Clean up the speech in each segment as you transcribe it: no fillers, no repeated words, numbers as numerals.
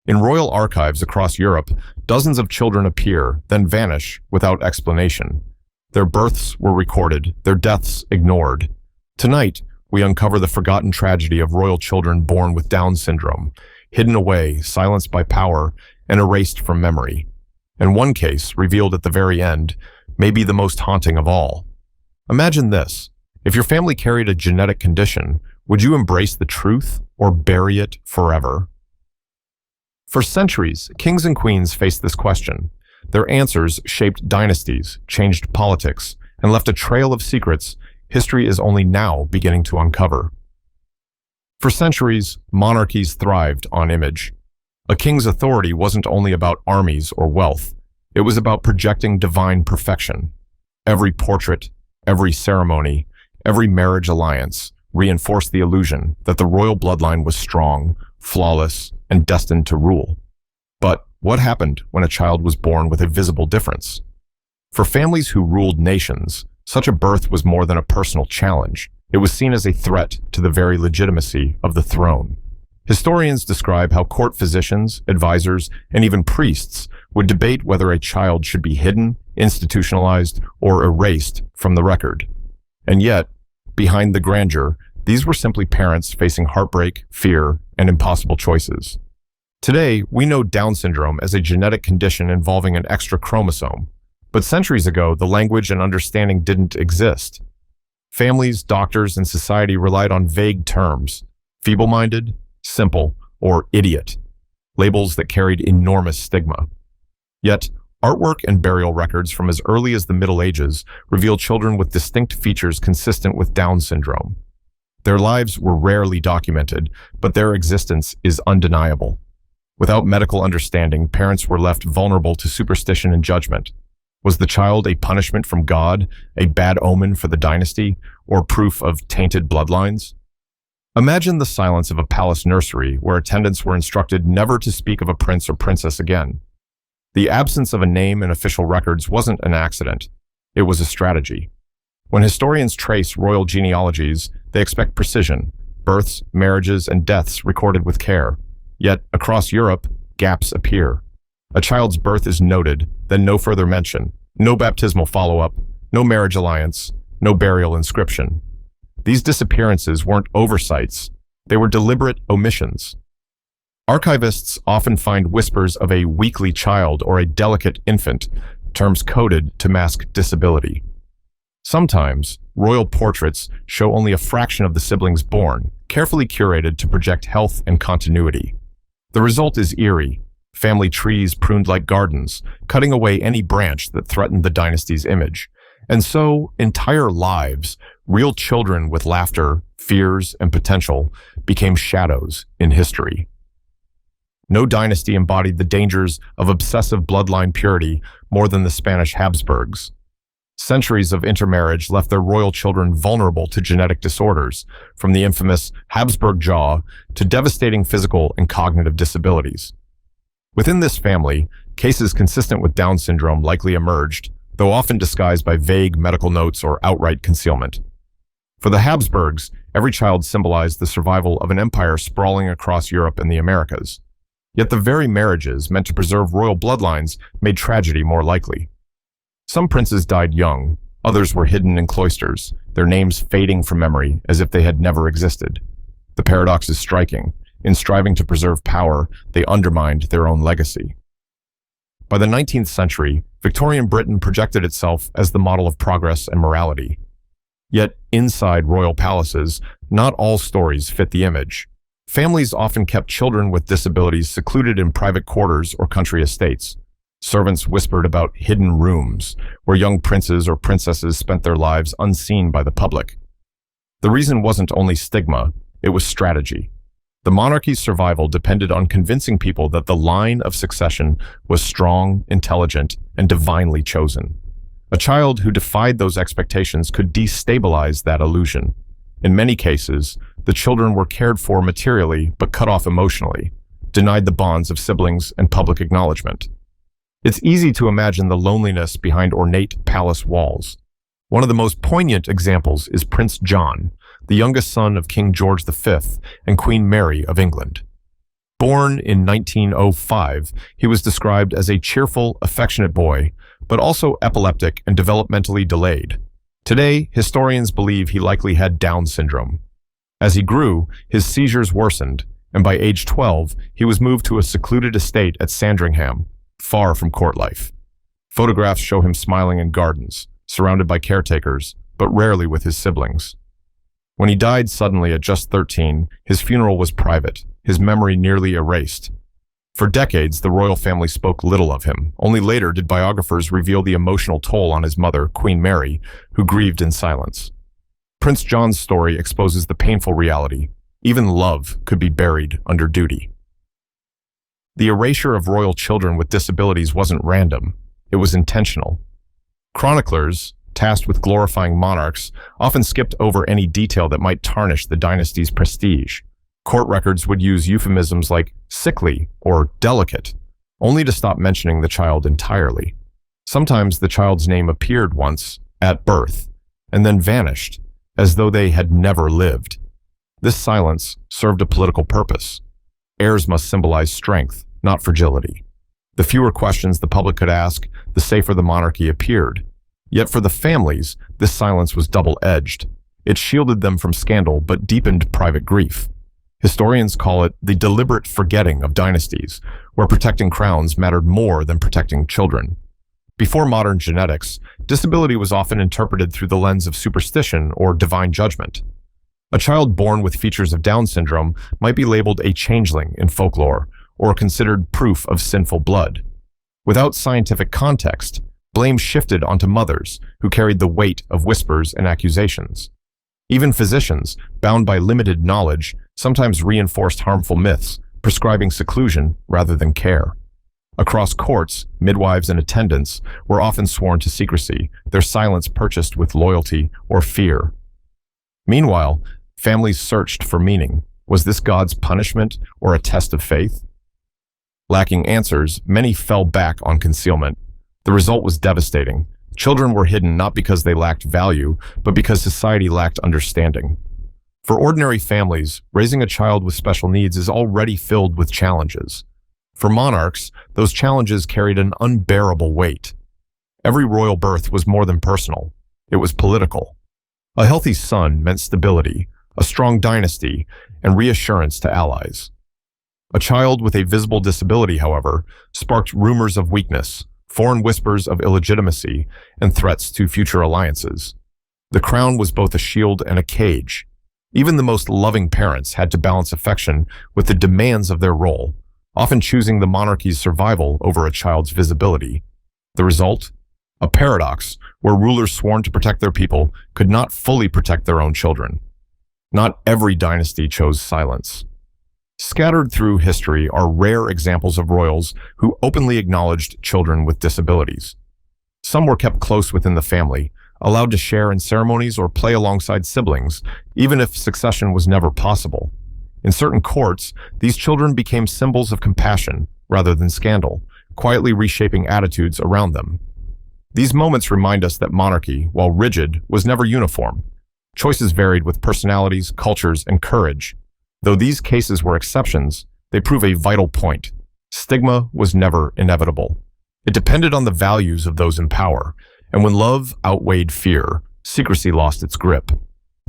In royal archives across Europe, dozens of children appear, then vanish without explanation. Their births were recorded, their deaths ignored. Tonight, we uncover the forgotten tragedy of royal children born with Down syndrome, hidden away, silenced by power, and erased from memory. And one case, revealed at the very end, may be the most haunting of all. Imagine this. If your family carried a genetic condition, would you embrace the truth or bury it forever? For centuries, kings and queens faced this question. Their answers shaped dynasties, changed politics, and left a trail of secrets history is only now beginning to uncover. For centuries, monarchies thrived on image. A king's authority wasn't only about armies or wealth. It was about projecting divine perfection. Every portrait, every ceremony, every marriage alliance reinforced the illusion that the royal bloodline was strong, flawless, and destined to rule. But what happened when a child was born with a visible difference? For families who ruled nations, such a birth was more than a personal challenge. It was seen as a threat to the very legitimacy of the throne. Historians describe how court physicians, advisors, and even priests would debate whether a child should be hidden, institutionalized, or erased from the record. And yet, behind the grandeur, these were simply parents facing heartbreak, fear, and impossible choices. Today, we know Down syndrome as a genetic condition involving an extra chromosome. But centuries ago, the language and understanding didn't exist. Families, doctors, and society relied on vague terms: feeble-minded, simple, or idiot, labels that carried enormous stigma. Yet, artwork and burial records from as early as the Middle Ages reveal children with distinct features consistent with Down syndrome. Their lives were rarely documented, but their existence is undeniable. Without medical understanding, parents were left vulnerable to superstition and judgment. Was the child a punishment from God, a bad omen for the dynasty, or proof of tainted bloodlines? Imagine the silence of a palace nursery where attendants were instructed never to speak of a prince or princess again. The absence of a name in official records wasn't an accident. It was a strategy. When historians trace royal genealogies, they expect precision: births, marriages, and deaths recorded with care. Yet, across Europe, gaps appear. A child's birth is noted, then no further mention, no baptismal follow-up, no marriage alliance, no burial inscription. These disappearances weren't oversights, they were deliberate omissions. Archivists often find whispers of a weakly child or a delicate infant, terms coded to mask disability. Sometimes, royal portraits show only a fraction of the siblings born, carefully curated to project health and continuity. The result is eerie: family trees pruned like gardens, cutting away any branch that threatened the dynasty's image. And so, entire lives, real children with laughter, fears, and potential, became shadows in history. No dynasty embodied the dangers of obsessive bloodline purity more than the Spanish Habsburgs. Centuries of intermarriage left their royal children vulnerable to genetic disorders, from the infamous Habsburg jaw to devastating physical and cognitive disabilities. Within this family, cases consistent with Down syndrome likely emerged, though often disguised by vague medical notes or outright concealment. For the Habsburgs, every child symbolized the survival of an empire sprawling across Europe and the Americas. Yet the very marriages meant to preserve royal bloodlines made tragedy more likely. Some princes died young, others were hidden in cloisters, their names fading from memory as if they had never existed. The paradox is striking. In striving to preserve power, they undermined their own legacy. By the 19th century, Victorian Britain projected itself as the model of progress and morality. Yet, inside royal palaces, not all stories fit the image. Families often kept children with disabilities secluded in private quarters or country estates. Servants whispered about hidden rooms, where young princes or princesses spent their lives unseen by the public. The reason wasn't only stigma, it was strategy. The monarchy's survival depended on convincing people that the line of succession was strong, intelligent, and divinely chosen. A child who defied those expectations could destabilize that illusion. In many cases, the children were cared for materially but cut off emotionally, denied the bonds of siblings and public acknowledgement. It's easy to imagine the loneliness behind ornate palace walls. One of the most poignant examples is Prince John, the youngest son of King George V and Queen Mary of England. Born in 1905, he was described as a cheerful, affectionate boy, but also epileptic and developmentally delayed. Today, historians believe he likely had Down syndrome. As he grew, his seizures worsened, and by age 12, he was moved to a secluded estate at Sandringham, far from court life. Photographs show him smiling in gardens, surrounded by caretakers, but rarely with his siblings. When he died suddenly at just 13, his funeral was private, his memory nearly erased. For decades, the royal family spoke little of him. Only later did biographers reveal the emotional toll on his mother, Queen Mary, who grieved in silence. Prince John's story exposes the painful reality. Even love could be buried under duty. The erasure of royal children with disabilities wasn't random. It was intentional. Chroniclers, tasked with glorifying monarchs, often skipped over any detail that might tarnish the dynasty's prestige. Court records would use euphemisms like sickly or delicate, only to stop mentioning the child entirely. Sometimes the child's name appeared once, at birth, and then vanished, as though they had never lived. This silence served a political purpose. Heirs must symbolize strength, not fragility. The fewer questions the public could ask, the safer the monarchy appeared. Yet for the families, this silence was double-edged. It shielded them from scandal but deepened private grief. Historians call it the deliberate forgetting of dynasties, where protecting crowns mattered more than protecting children. Before modern genetics, disability was often interpreted through the lens of superstition or divine judgment. A child born with features of Down syndrome might be labeled a changeling in folklore, or considered proof of sinful blood. Without scientific context, blame shifted onto mothers, who carried the weight of whispers and accusations. Even physicians, bound by limited knowledge, sometimes reinforced harmful myths, prescribing seclusion rather than care. Across courts, midwives and attendants were often sworn to secrecy, their silence purchased with loyalty or fear. Meanwhile, families searched for meaning. Was this God's punishment or a test of faith? Lacking answers, many fell back on concealment. The result was devastating. Children were hidden not because they lacked value, but because society lacked understanding. For ordinary families, raising a child with special needs is already filled with challenges. For monarchs, those challenges carried an unbearable weight. Every royal birth was more than personal. It was political. A healthy son meant stability, a strong dynasty, and reassurance to allies. A child with a visible disability, however, sparked rumors of weakness, foreign whispers of illegitimacy, and threats to future alliances. The crown was both a shield and a cage. Even the most loving parents had to balance affection with the demands of their role, often choosing the monarchy's survival over a child's visibility. The result? A paradox where rulers sworn to protect their people could not fully protect their own children. Not every dynasty chose silence. Scattered through history are rare examples of royals who openly acknowledged children with disabilities. Some were kept close within the family, allowed to share in ceremonies or play alongside siblings, even if succession was never possible. In certain courts, these children became symbols of compassion rather than scandal, quietly reshaping attitudes around them. These moments remind us that monarchy, while rigid, was never uniform. Choices varied with personalities, cultures, and courage. Though these cases were exceptions, they prove a vital point. Stigma was never inevitable. It depended on the values of those in power, and when love outweighed fear, secrecy lost its grip.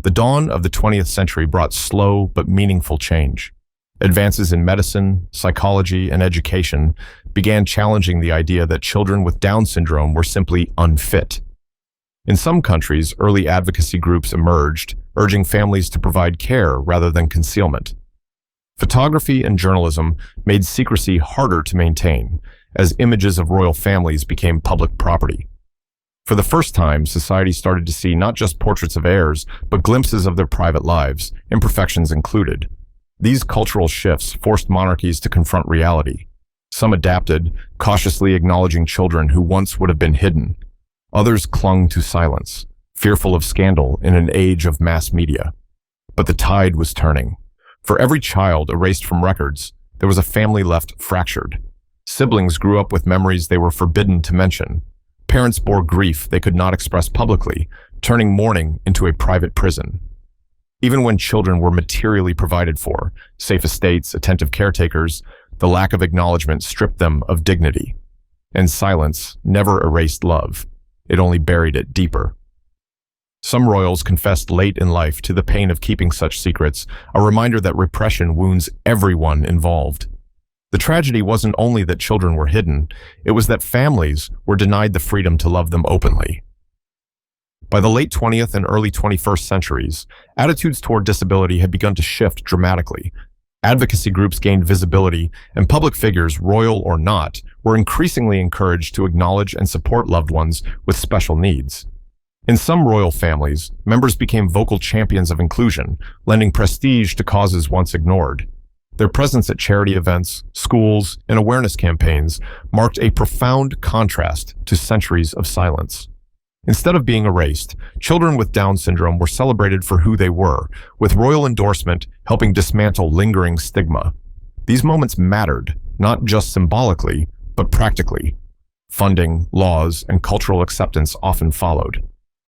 The dawn of the 20th century brought slow but meaningful change. Advances in medicine, psychology, and education began challenging the idea that children with Down syndrome were simply unfit. In some countries, early advocacy groups emerged, urging families to provide care rather than concealment. Photography and journalism made secrecy harder to maintain, as images of royal families became public property. For the first time, society started to see not just portraits of heirs, but glimpses of their private lives, imperfections included. These cultural shifts forced monarchies to confront reality. Some adapted, cautiously acknowledging children who once would have been hidden. Others clung to silence, fearful of scandal in an age of mass media. But the tide was turning. For every child erased from records, there was a family left fractured. Siblings grew up with memories they were forbidden to mention. Parents bore grief they could not express publicly, turning mourning into a private prison. Even when children were materially provided for, safe estates, attentive caretakers, the lack of acknowledgement stripped them of dignity. And silence never erased love. It only buried it deeper. Some royals confessed late in life to the pain of keeping such secrets, a reminder that repression wounds everyone involved. The tragedy wasn't only that children were hidden, it was that families were denied the freedom to love them openly. By the late 20th and early 21st centuries, attitudes toward disability had begun to shift dramatically. Advocacy groups gained visibility, and public figures, royal or not, were increasingly encouraged to acknowledge and support loved ones with special needs. In some royal families, members became vocal champions of inclusion, lending prestige to causes once ignored. Their presence at charity events, schools, and awareness campaigns marked a profound contrast to centuries of silence. Instead of being erased, children with Down syndrome were celebrated for who they were, with royal endorsement helping dismantle lingering stigma. These moments mattered, not just symbolically, but practically. Funding, laws, and cultural acceptance often followed.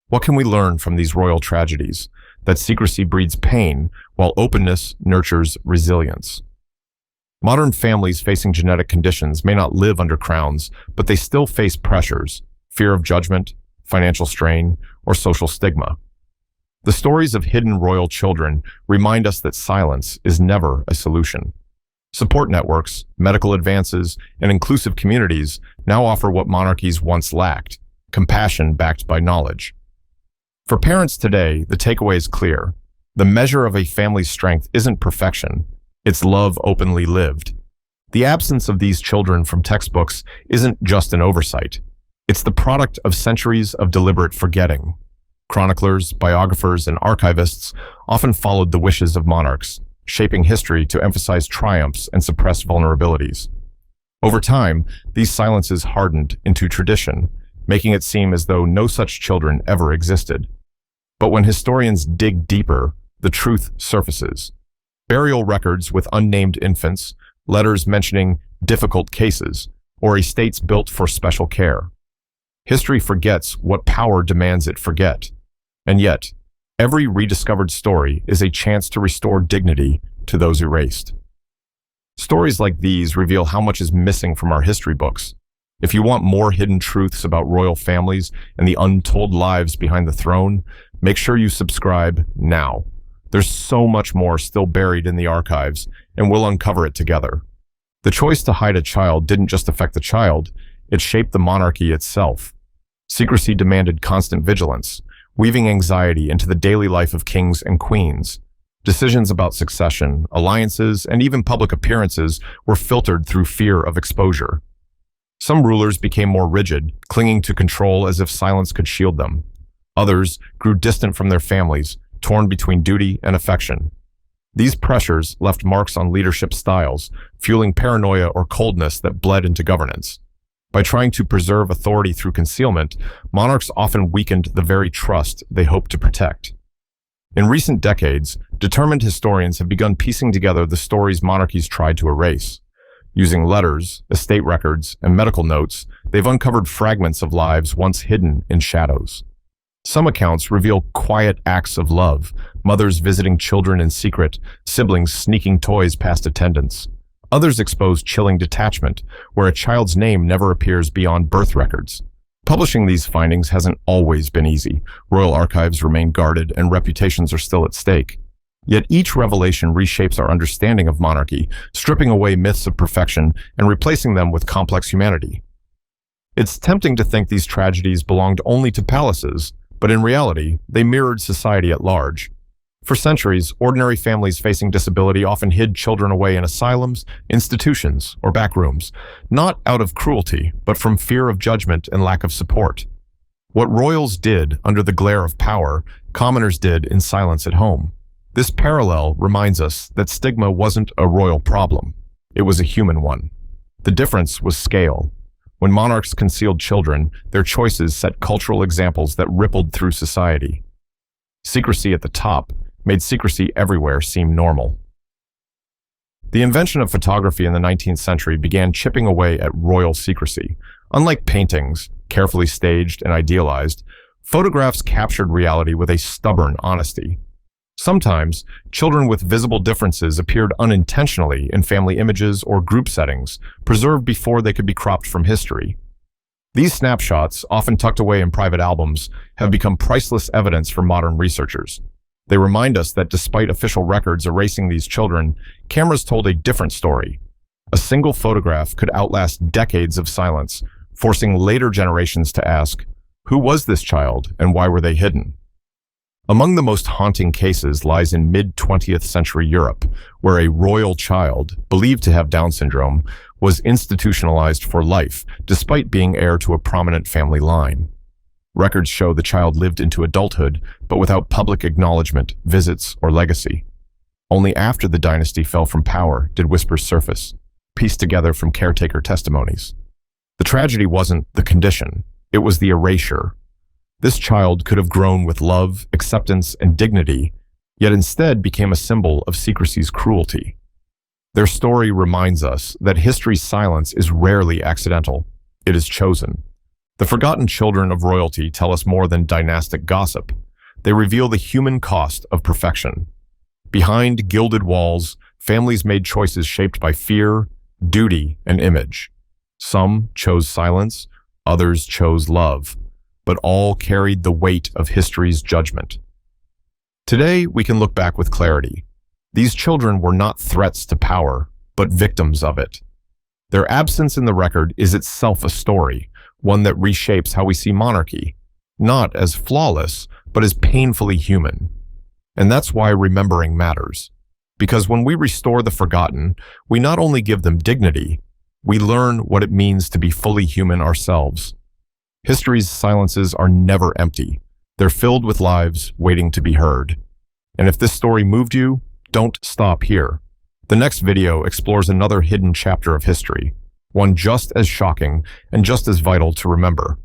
What can we learn from these royal tragedies? That secrecy breeds pain, while openness nurtures resilience. Modern families facing genetic conditions may not live under crowns, but they still face pressures, fear of judgment, financial strain, or social stigma. The stories of hidden royal children remind us that silence is never a solution. Support networks, medical advances, and inclusive communities now offer what monarchies once lacked: compassion backed by knowledge. For parents today, the takeaway is clear. The measure of a family's strength isn't perfection, it's love openly lived. The absence of these children from textbooks isn't just an oversight. It's the product of centuries of deliberate forgetting. Chroniclers, biographers, and archivists often followed the wishes of monarchs, shaping history to emphasize triumphs and suppress vulnerabilities. Over time, these silences hardened into tradition, making it seem as though no such children ever existed. But when historians dig deeper, the truth surfaces. Burial records with unnamed infants, letters mentioning difficult cases, or estates built for special care. History forgets what power demands it forget. And yet, every rediscovered story is a chance to restore dignity to those erased. Stories like these reveal how much is missing from our history books. If you want more hidden truths about royal families and the untold lives behind the throne, make sure you subscribe now. There's so much more still buried in the archives, and we'll uncover it together. The choice to hide a child didn't just affect the child, it shaped the monarchy itself. Secrecy demanded constant vigilance, weaving anxiety into the daily life of kings and queens. Decisions about succession, alliances, and even public appearances were filtered through fear of exposure. Some rulers became more rigid, clinging to control as if silence could shield them. Others grew distant from their families, torn between duty and affection. These pressures left marks on leadership styles, fueling paranoia or coldness that bled into governance. By trying to preserve authority through concealment, monarchs often weakened the very trust they hoped to protect. In recent decades, determined historians have begun piecing together the stories monarchies tried to erase. Using letters, estate records, and medical notes, they've uncovered fragments of lives once hidden in shadows. Some accounts reveal quiet acts of love, mothers visiting children in secret, siblings sneaking toys past attendants. Others expose chilling detachment, where a child's name never appears beyond birth records. Publishing these findings hasn't always been easy. Royal archives remain guarded, and reputations are still at stake. Yet each revelation reshapes our understanding of monarchy, stripping away myths of perfection and replacing them with complex humanity. It's tempting to think these tragedies belonged only to palaces, but in reality, they mirrored society at large. For centuries, ordinary families facing disability often hid children away in asylums, institutions, or back rooms, not out of cruelty, but from fear of judgment and lack of support. What royals did under the glare of power, commoners did in silence at home. This parallel reminds us that stigma wasn't a royal problem. It was a human one. The difference was scale. When monarchs concealed children, their choices set cultural examples that rippled through society. Secrecy at the top made secrecy everywhere seem normal. The invention of photography in the 19th century began chipping away at royal secrecy. Unlike paintings, carefully staged and idealized, photographs captured reality with a stubborn honesty. Sometimes, children with visible differences appeared unintentionally in family images or group settings, preserved before they could be cropped from history. These snapshots, often tucked away in private albums, have become priceless evidence for modern researchers. They remind us that despite official records erasing these children, cameras told a different story. A single photograph could outlast decades of silence, forcing later generations to ask, who was this child and why were they hidden? Among the most haunting cases lies in mid-20th century Europe, where a royal child, believed to have Down syndrome, was institutionalized for life, despite being heir to a prominent family line. Records show the child lived into adulthood, but without public acknowledgement, visits, or legacy. Only after the dynasty fell from power did whispers surface, pieced together from caretaker testimonies. The tragedy wasn't the condition, it was the erasure. This child could have grown with love, acceptance, and dignity, yet instead became a symbol of secrecy's cruelty. Their story reminds us that history's silence is rarely accidental. It is chosen. The forgotten children of royalty tell us more than dynastic gossip. They reveal the human cost of perfection. Behind gilded walls, families made choices shaped by fear, duty, and image. Some chose silence, others chose love, but all carried the weight of history's judgment. Today, we can look back with clarity. These children were not threats to power, but victims of it. Their absence in the record is itself a story, one that reshapes how we see monarchy, not as flawless, but as painfully human. And that's why remembering matters. Because when we restore the forgotten, we not only give them dignity, we learn what it means to be fully human ourselves. History's silences are never empty. They're filled with lives waiting to be heard. And if this story moved you, don't stop here. The next video explores another hidden chapter of history, one just as shocking and just as vital to remember.